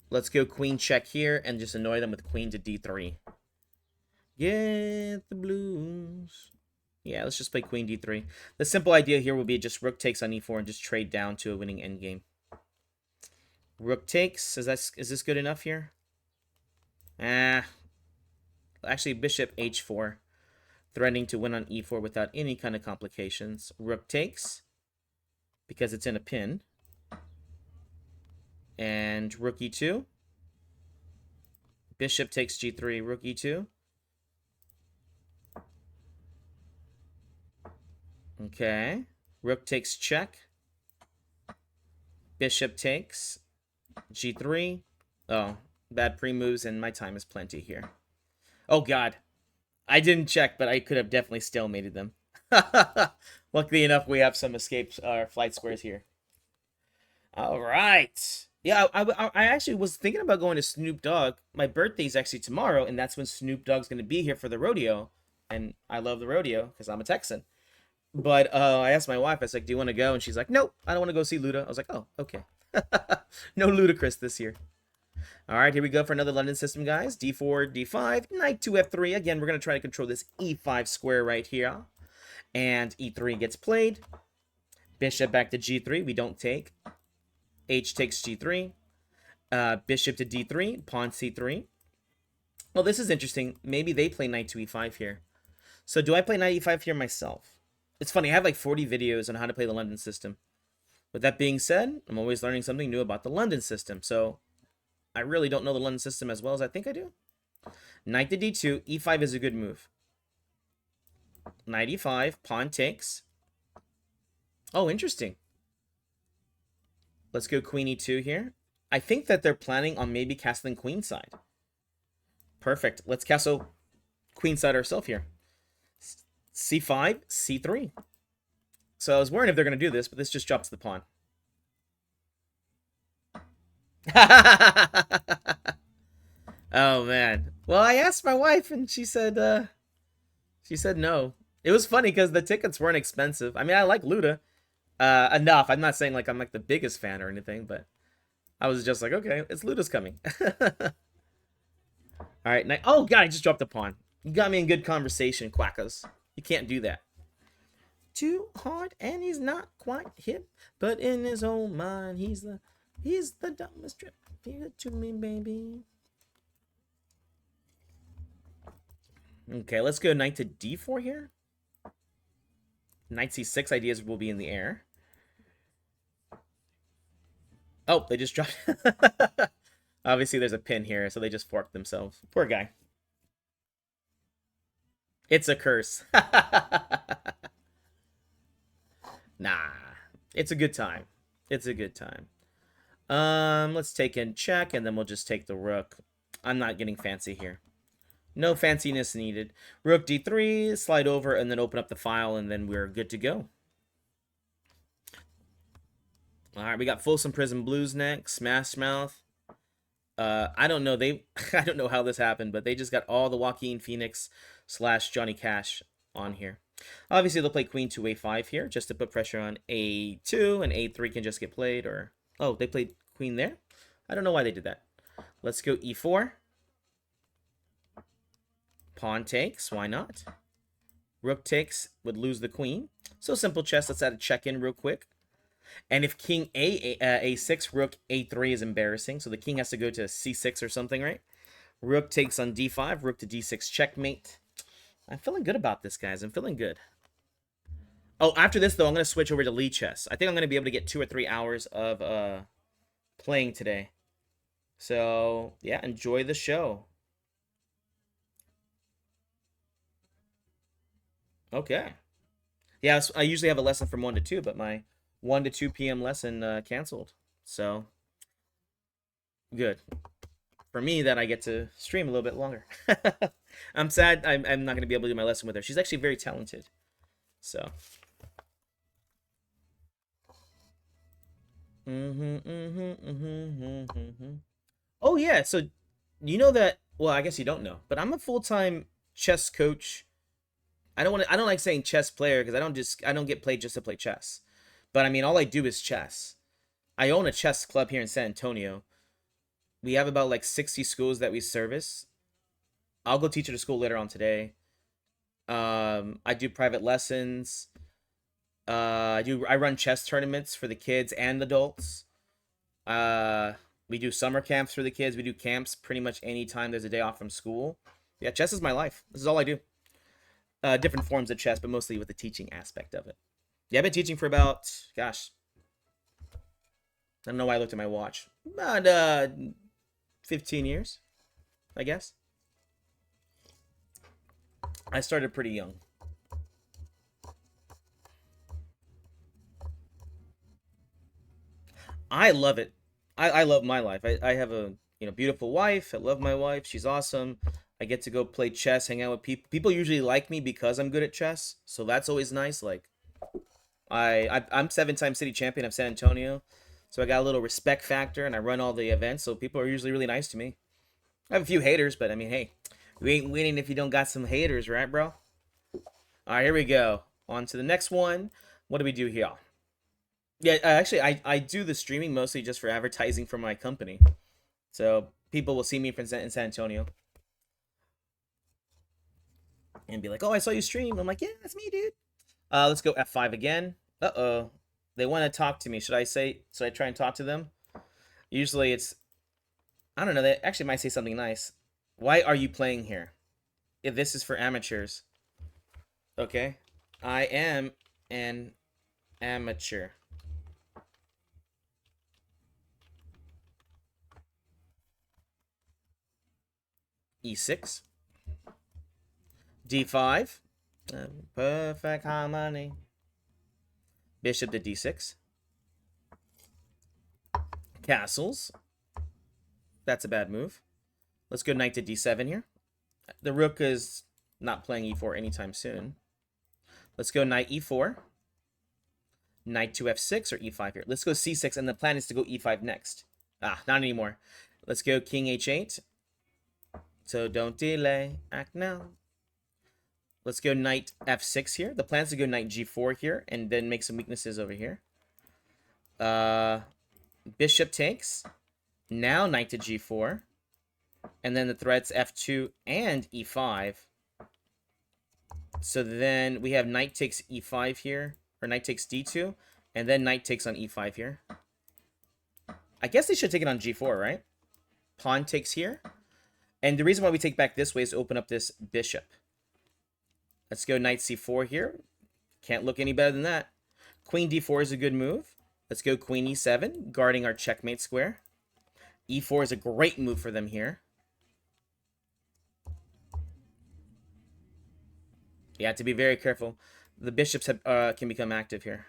Let's go queen check here and just annoy them with queen to d3. Get the blues. Yeah, let's just play queen d3. The simple idea here will be just rook takes on e4 and just trade down to a winning endgame. Rook takes. Is this good enough here? Actually, bishop h4. Threatening to win on e4 without any kind of complications. Rook takes. Because it's in a pin. And rook e2. Bishop takes g3. Rook e2. Okay. Rook takes check. Bishop takes g3. Oh, bad pre-moves, and my time is plenty here. Oh, God. I didn't check, but I could have definitely stalemated them. Luckily enough, we have some escape flight squares here. All right. Yeah, I actually was thinking about going to Snoop Dogg. My birthday's actually tomorrow, and that's when Snoop Dogg's going to be here for the rodeo. And I love the rodeo because I'm a Texan. But I asked my wife, I was like, do you want to go? And she's like, nope, I don't want to go see Luda. I was like, oh, okay. No Ludacris this year. All right, here we go for another London system, guys. d4, d5, knight to f3. Again, we're going to try to control this e5 square right here. And e3 gets played. Bishop back to g3. We don't take. H takes g3. Bishop to d3. Pawn c3. Well, this is interesting. Maybe they play knight to e5 here. So do I play knight e5 here myself? It's funny. I have like 40 videos on how to play the London system. With that being said, I'm always learning something new about the London system. So I really don't know the London system as well as I think I do. Knight to d2. e5 is a good move. Knight e5. Pawn takes. Oh, interesting. Let's go queen e2 here. I think that they're planning on maybe castling queenside. Perfect. Let's castle queenside ourselves here. c5, c3. So I was worried if they're going to do this, but this just drops the pawn. Oh, man. Well, I asked my wife, and she said no. It was funny because the tickets weren't expensive. I mean, I like Luda enough. I'm not saying like I'm like the biggest fan or anything, but I was just like, okay, it's Luda's coming. All right, oh God, I just dropped a pawn. You got me in good conversation, quackers. You can't do that. Too hard, and he's not quite hip, but in his own mind, he's the dumbest trip. Give it to me, baby. Okay, let's go knight to d4 here. Knight c6 ideas will be in the air. Oh, they just dropped. Obviously, there's a pin here, so they just forked themselves. Poor guy. It's a curse. Nah, it's a good time. It's a good time. Let's take in check, and then we'll just take the rook. I'm not getting fancy here. No fanciness needed. Rook d3, slide over, and then open up the file, and then we're good to go. All right, we got Folsom Prison Blues next. Smash Mouth. I don't know. I don't know how this happened, but they just got all the Joaquin Phoenix / Johnny Cash on here. Obviously, they'll play Queen to a5 here, just to put pressure on a2, and a3 can just get played. Or oh, they played Queen there. I don't know why they did that. Let's go e4. Pawn takes. Why not? Rook takes would lose the queen. So simple chess. Let's add a check in real quick. And if king a6, rook a3 is embarrassing. So the king has to go to c6 or something, right? Rook takes on d5. Rook to d6 checkmate. I'm feeling good about this, guys. I'm feeling good. Oh, after this, though, I'm going to switch over to Lee chess. I think I'm going to be able to get 2 or 3 hours of playing today. So, yeah, enjoy the show. Okay. Yeah, I usually have a lesson from 1 to 2, but my 1 to 2 p.m. lesson canceled. So, good. For me, that I get to stream a little bit longer. I'm sad I'm not going to be able to do my lesson with her. She's actually very talented. So. Oh, yeah. So, you know that... Well, I guess you don't know. But I'm a full-time chess coach. I don't like saying chess player because I don't get played just to play chess. But I mean, all I do is chess. I own a chess club here in San Antonio. We have about like 60 schools that we service. I'll go teach at a school later on today. I do private lessons. I run chess tournaments for the kids and adults. Uh, we do summer camps for the kids. We do camps pretty much anytime there's a day off from school. Yeah, chess is my life. This is all I do. Different forms of chess, but mostly with the teaching aspect of it. Yeah, I've been teaching for about, gosh, I don't know why I looked at my watch. About 15 years, I guess. I started pretty young. I love it. I love my life. I have a beautiful wife. I love my wife. She's awesome. I get to go play chess, hang out with people. People usually like me because I'm good at chess, so that's always nice. Like I'm 7-time city champion of San Antonio, so I got a little respect factor, and I run all the events, so people are usually really nice to me. I have a few haters, but I mean, hey, we ain't winning if you don't got some haters, right, bro? All right, here we go. On to the next one. What do we do here? Yeah, actually, I do the streaming mostly just for advertising for my company. So people will see me from in San Antonio and be like, "Oh, I saw you stream." I'm like, "Yeah, that's me, dude." Let's go F5 again. Uh-oh. They want to talk to me. Should I try and talk to them? Usually it's, I don't know, they actually might say something nice. Why are you playing here? If this is for amateurs. Okay. I am an amateur. E6. D5. Perfect harmony. Bishop to D6. Castles. That's a bad move. Let's go knight to D7 here. The rook is not playing E4 anytime soon. Let's go knight E4. Knight to F6 or E5 here. Let's go C6, and the plan is to go E5 next. Ah, not anymore. Let's go King H8. So don't delay. Act now. Let's go knight F6 here. The plan is to go knight G4 here and then make some weaknesses over here. Bishop takes. Now knight to G4. And then the threats F2 and E5. So then we have knight takes E5 here. Or knight takes D2. And then knight takes on E5 here. I guess they should take it on G4, right? Pawn takes here. And the reason why we take back this way is to open up this bishop. Let's go knight C4 here. Can't look any better than that. Queen D4 is a good move. Let's go queen E7, guarding our checkmate square. E4 is a great move for them here. You have to be very careful. The bishops have, can become active here.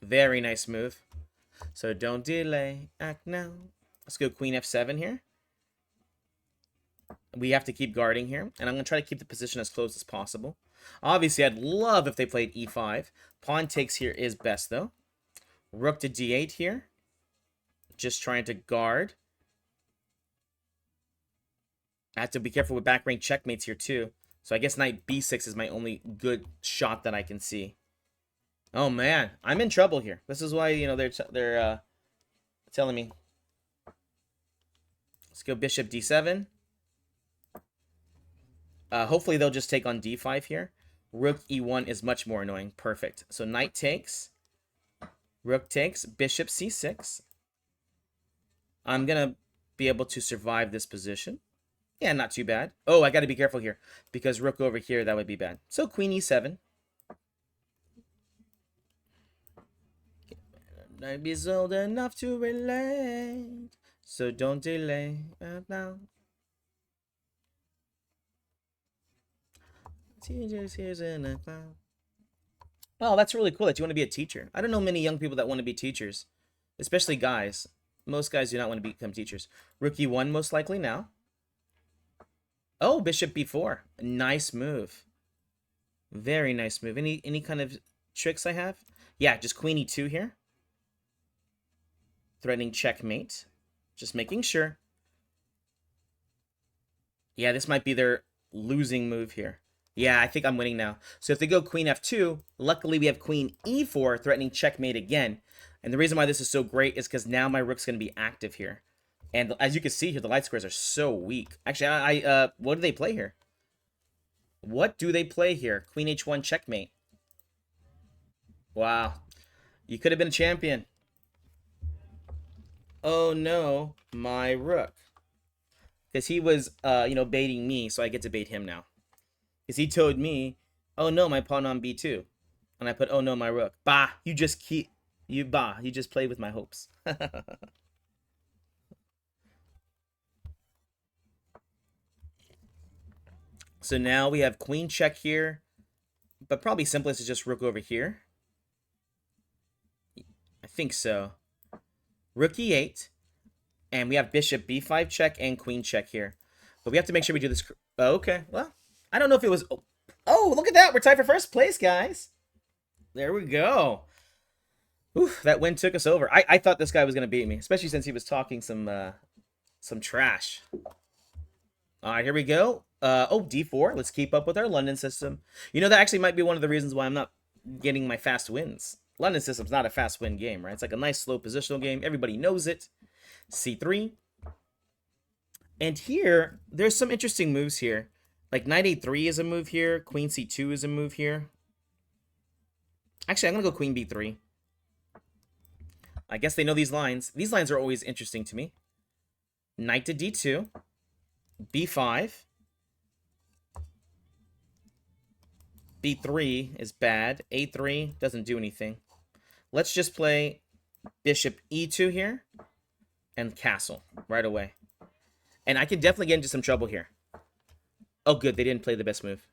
Very nice move. So don't delay. Act now. Let's go queen F7 here. We have to keep guarding here. And I'm going to try to keep the position as close as possible. Obviously, I'd love if they played E5. Pawn takes here is best, though. Rook to D8 here. Just trying to guard. I have to be careful with back rank checkmates here, too. So I guess knight B6 is my only good shot that I can see. Oh, man. I'm in trouble here. This is why, they're telling me. Let's go bishop D7. Hopefully they'll just take on D5 here. Rook E1 is much more annoying. Perfect. So knight takes. Rook takes. Bishop C6. I'm going to be able to survive this position. Yeah, not too bad. Oh, I got to be careful here. Because rook over here, that would be bad. So queen E7. I'd be old enough to relate. So don't delay now. Teachers in a cloud. Oh, that's really cool that you want to be a teacher. I don't know many young people that want to be teachers, especially guys. Most guys do not want to become teachers. Rook E1 most likely now. Oh, bishop B4. Nice move. Very nice move. Any kind of tricks I have? Yeah, just queen E2 here. Threatening checkmate. Just making sure. Yeah, this might be their losing move here. Yeah, I think I'm winning now. So if they go queen F2, luckily we have queen E4 threatening checkmate again. And the reason why this is so great is because now my rook's going to be active here. And as you can see here, the light squares are so weak. Actually, what do they play here? What do they play here? Queen h1 checkmate. Wow. You could have been a champion. Oh no, my rook. Because he was, baiting me, so I get to bait him now. Because he told me, oh no, my pawn on b2. And I put, oh no, my rook. Bah, you just played with my hopes. So now we have queen check here. But probably simplest is just rook over here. I think so. Rook e8. And we have bishop b5 check and queen check here. But we have to make sure we do this. Oh, okay, well, I don't know if it was... Oh, look at that. We're tied for first place, guys. There we go. Oof, that win took us over. I thought this guy was going to beat me, especially since he was talking some trash. All right, here we go. D4. Let's keep up with our London system. You know, that actually might be one of the reasons why I'm not getting my fast wins. London system's not a fast win game, right? It's like a nice slow positional game. Everybody knows it. C3. And here, there's some interesting moves here. Like knight a3 is a move here. Queen c2 is a move here. Actually, I'm going to go queen b3. I guess they know these lines. These lines are always interesting to me. Knight to d2. b5. b3 is bad. a3 doesn't do anything. Let's just play bishop e2 here. And castle right away. And I can definitely get into some trouble here. Oh, good. They didn't play the best move.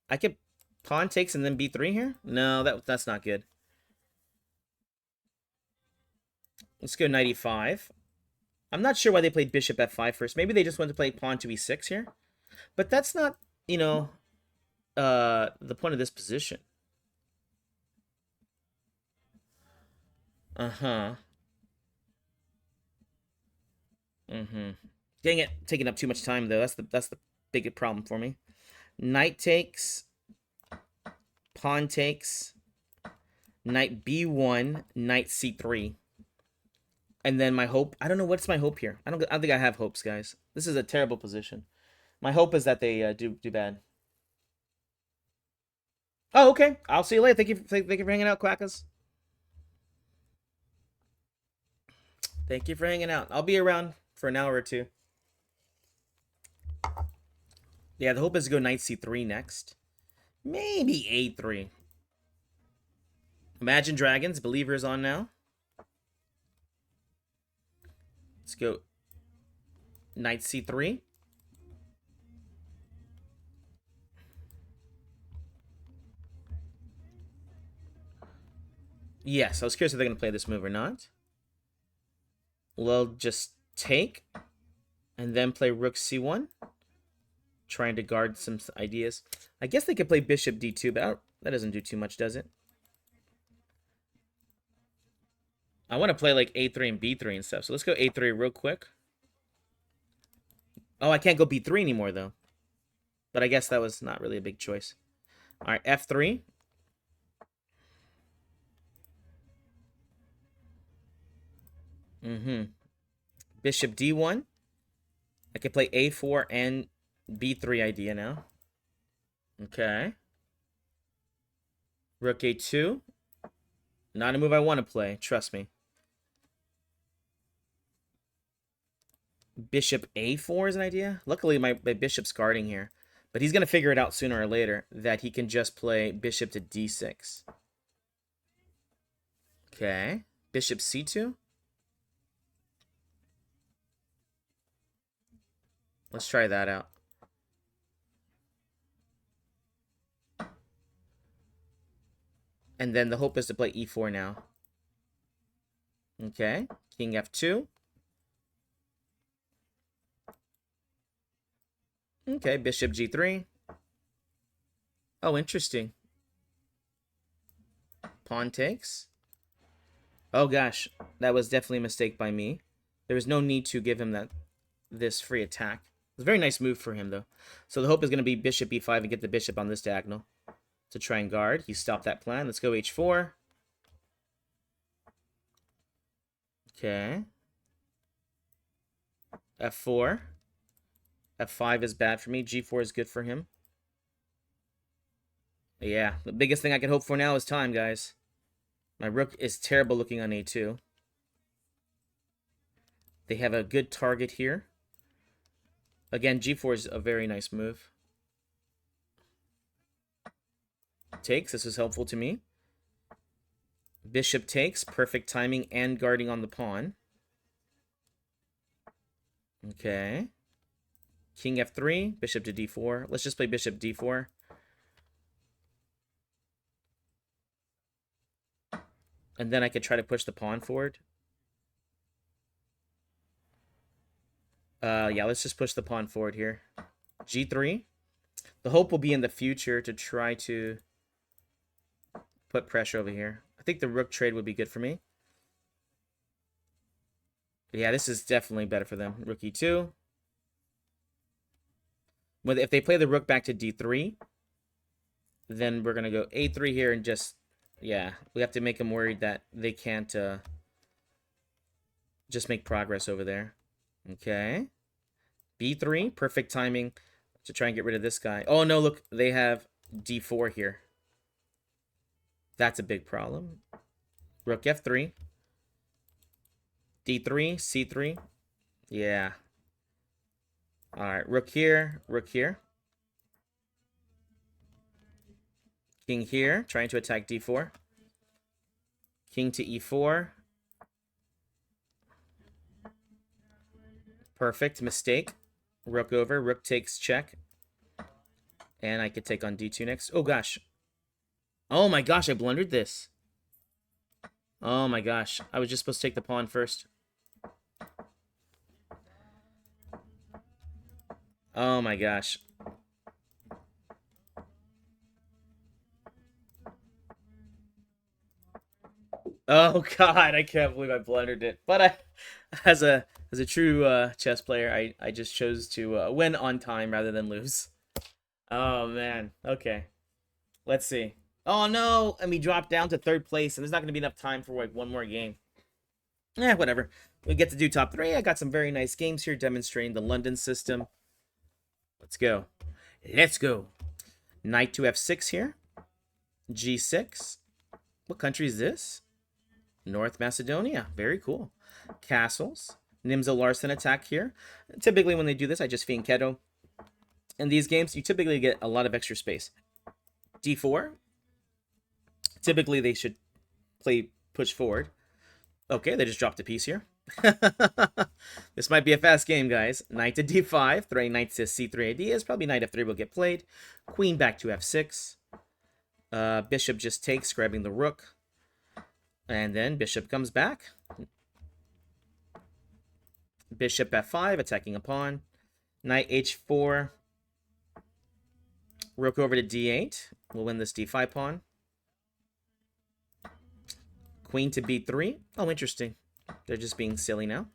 I could pawn takes and then b3 here? No, that's not good. Let's go knight e5. I'm not sure why they played bishop f5 first. Maybe they just wanted to play pawn to e6 here. But that's not, the point of this position. Uh-huh. Dang it, taking up too much time though. That's the big problem for me. Knight takes, pawn takes, knight b1, knight c3. And then my hope, I don't know what's my hope here. I don't think I have hopes, guys. This is a terrible position. My hope is that they do bad. Oh, okay. I'll see you later. Thank you for hanging out, Quackers. Thank you for hanging out. I'll be around for an hour or two. Yeah, the hope is to go knight c3 next. Maybe a3. Imagine Dragons. Believer is on now. Let's go knight c3. Yes, I was curious if they're going to play this move or not. We'll just take and then play rook c1. Trying to guard some ideas. I guess they could play bishop d2, but that doesn't do too much, does it? I want to play like a3 and b3 and stuff. So let's go a3 real quick. Oh, I can't go b3 anymore, though. But I guess that was not really a big choice. All right, f3. Bishop d1. I can play a4 and b3 idea now. Okay. Rook a2. Not a move I want to play, trust me. Bishop a4 is an idea. Luckily, my bishop's guarding here. But he's going to figure it out sooner or later that he can just play bishop to d6. Okay. Bishop c2. Let's try that out. And then the hope is to play e4 now. Okay. King f2. Okay, bishop g3. Oh, interesting. Pawn takes. Oh gosh, that was definitely a mistake by me. There was no need to give him this free attack. It was a very nice move for him, though. So the hope is going to be bishop e5 and get the bishop on this diagonal to try and guard. He stopped that plan. Let's go h4. Okay. F4. F5 is bad for me. G4 is good for him. Yeah, the biggest thing I can hope for now is time, guys. My rook is terrible looking on A2. They have a good target here. Again, G4 is a very nice move. Takes. This is helpful to me. Bishop takes. Perfect timing and guarding on the pawn. Okay. King F3. Bishop to D4. Let's just play Bishop D4. And then I could try to push the pawn forward. Yeah, let's just push the pawn forward here. G3. The hope will be in the future to try to put pressure over here. I think the rook trade would be good for me. Yeah, this is definitely better for them. Rook E2. If they play the rook back to D3, then we're going to go A3 here and just... Yeah, we have to make them worried that they can't just make progress over there. Okay. B3, perfect timing to try and get rid of this guy. Oh, no, look, they have D4 here. That's a big problem. Rook F3. D3, C3. Yeah. All right, rook here, rook here. King here, trying to attack D4. King to E4. Perfect, mistake. Rook over, rook takes check. And I could take on D2 next. Oh, gosh. Oh, my gosh, I blundered this. Oh, my gosh. I was just supposed to take the pawn first. Oh, my gosh. Oh God, I can't believe I blundered it. But as a true chess player, I just chose to win on time rather than lose. Oh man. Okay. Let's see. Oh no, and we dropped down to third place, and there's not going to be enough time for like one more game. Yeah, whatever. We get to do top 3. I got some very nice games here demonstrating the London system. Let's go. Let's go. Knight to F6 here. G6. What country is this? North Macedonia. Very cool. Castles. Nimzo Larsen attack here. Typically when they do this, I just fianchetto. In these games, you typically get a lot of extra space. D4. Typically, they should play push forward. Okay, they just dropped a piece here. This might be a fast game, guys. Knight to D5. Throwing knight to C3 ideas. Probably knight F3 will get played. Queen back to F6. Bishop just takes, grabbing the rook. And then bishop comes back. Bishop F5, attacking a pawn. Knight H4. Rook over to D8. We'll win this D5 pawn. Queen to B3. Oh, interesting. They're just being silly now.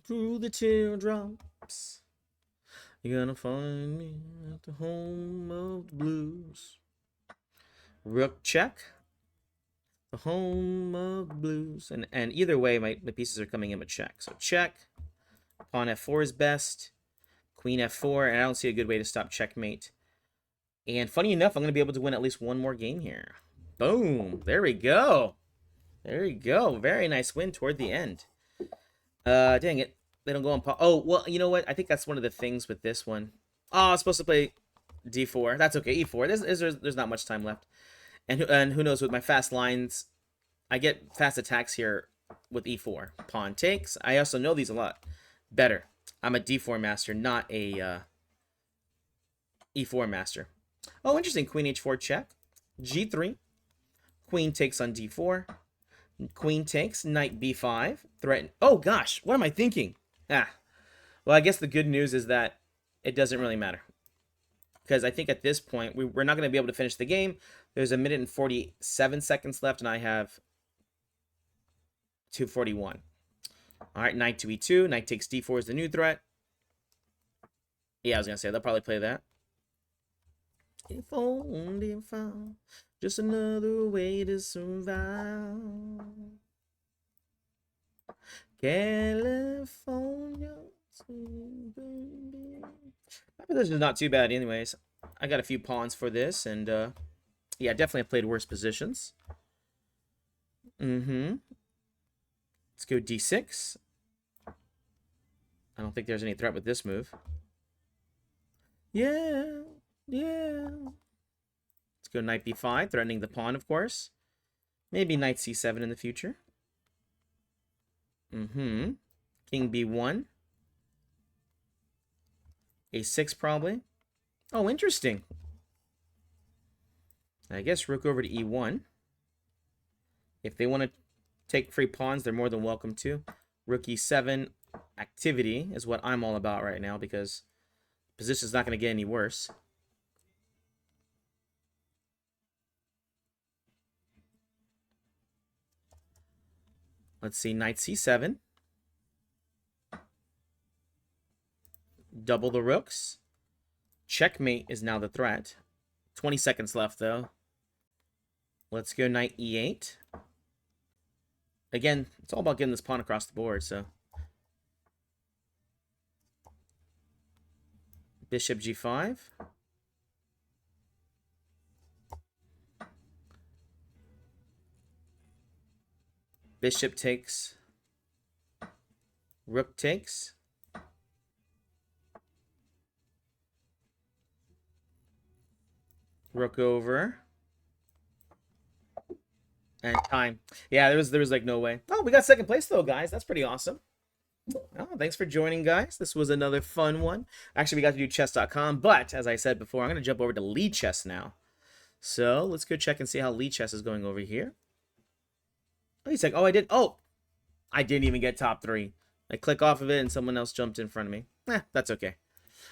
Through the teardrops, you're gonna find me at the home of the blues. Rook check. The home of the blues. And either way, my pieces are coming in with check. So check. Pawn F4 is best. Queen F4. And I don't see a good way to stop checkmate. And funny enough, I'm going to be able to win at least one more game here. Boom. There we go. There we go. Very nice win toward the end. Dang it. They don't go on pawn. Oh, well, you know what? I think that's one of the things with this one. Oh, I was supposed to play D4. That's okay. E4. There's not much time left. And who knows, with my fast lines, I get fast attacks here with E4. Pawn takes. I also know these a lot better. I'm a D4 master, not a E4 master. Oh, interesting. Queen H4 check. G3. Queen takes on D4. Queen takes. Knight B5. Threaten. Oh, gosh. What am I thinking? Well, I guess the good news is that it doesn't really matter. Because I think at this point, we're not going to be able to finish the game. There's 1 minute and 47 seconds left, and I have 2:41. All right, knight to E2. Knight takes D4 is the new threat. Yeah, I was going to say, they'll probably play that. If only found just another way to survive. California. My position is not too bad anyways. I got a few pawns for this, and yeah, definitely have played worse positions. Let's go d6. I don't think there's any threat with this move. Yeah. Let's go knight b5, threatening the pawn, of course. Maybe knight c7 in the future. King b1. a6 probably. Oh, interesting. I guess rook over to e1. If they want to take free pawns, they're more than welcome to. Rook e7 activity is what I'm all about right now because the position's not going to get any worse. Let's see, knight c7. Double the rooks. Checkmate is now the threat. 20 seconds left, though. Let's go knight e8. Again, it's all about getting this pawn across the board, so. Bishop g5. Bishop takes. Rook takes. Rook over. And time. Yeah, there was like no way. Oh, we got second place though, guys. That's pretty awesome. Oh, thanks for joining, guys. This was another fun one. Actually, we got to do chess.com, but as I said before, I'm going to jump over to Lee Chess now. So let's go check and see how Lee Chess is going over here. Oh, he's like, oh, I didn't even get top 3. I click off of it and someone else jumped in front of me. That's okay.